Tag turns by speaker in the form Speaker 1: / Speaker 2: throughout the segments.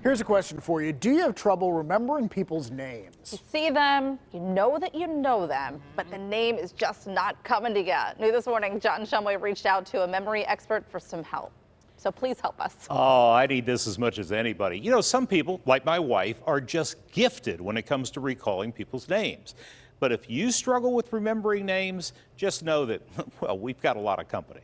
Speaker 1: Here's a question for you. Do you have trouble remembering people's names?
Speaker 2: You see them, you know that you know them, but the name is just not coming together. New this morning, John Shumway reached out to a memory expert for some help. So please help us.
Speaker 3: Oh, I need this as much as anybody. You know, some people, like my wife, are just gifted when it comes to recalling people's names. But if you struggle with remembering names, just know that, well, we've got a lot of company.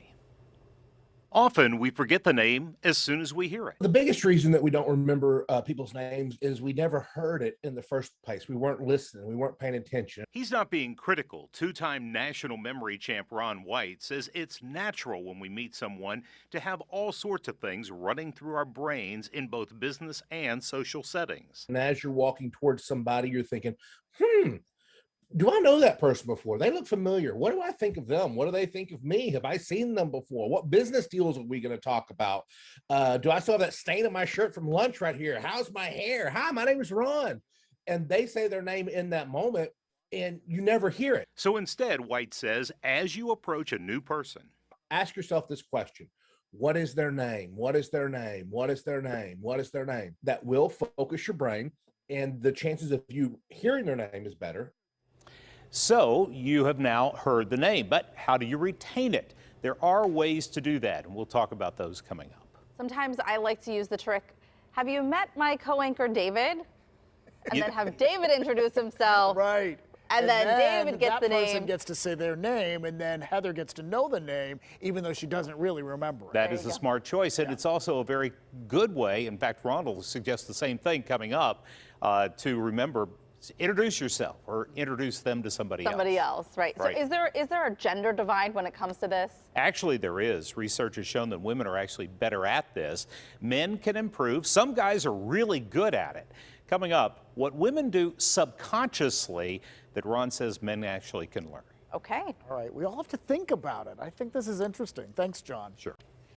Speaker 3: Often we forget the name as soon as we hear it.
Speaker 4: The biggest reason that we don't remember people's names is we never heard it in the first place. We weren't listening. We weren't paying attention.
Speaker 3: He's not being critical. Two-time national memory champ Ron White says it's natural when we meet someone to have all sorts of things running through our brains in both business and social settings.
Speaker 4: And as you're walking towards somebody, you're thinking, do I know that person before? They look familiar. What do I think of them? What do they think of me? Have I seen them before? What business deals are we going to talk about? Do I still have that stain on my shirt from lunch right here? How's my hair? Hi, my name is Ron. And they say their name in that moment, and you never hear it.
Speaker 3: So instead, White says, as you approach a new person,
Speaker 4: ask yourself this question. What is their name? What is their name? What is their name? What is their name? That will focus your brain, and the chances of you hearing their name is better.
Speaker 3: So you have now heard the name, but how do you retain it? There are ways to do that, and we'll talk about those coming up.
Speaker 2: Sometimes I like to use the trick, have you met my co-anchor David? And then have David introduce himself.
Speaker 1: Right.
Speaker 2: And then David gets the name.
Speaker 1: That person gets to say their name, and then Heather gets to know the name, even though she doesn't really remember it.
Speaker 3: That is a smart choice, and it's also a very good way. In fact, Ron will suggest the same thing coming up to remember. Introduce yourself or introduce them to somebody else.
Speaker 2: Right. So is there a gender divide when it comes to this?
Speaker 3: Actually, there is. Research has shown that women are actually better at this. Men can improve. Some guys are really good at it. Coming up, what women do subconsciously that Ron says men actually can learn.
Speaker 2: Okay.
Speaker 1: All right. We all have to think about it. I think this is interesting. Thanks, John.
Speaker 3: Sure.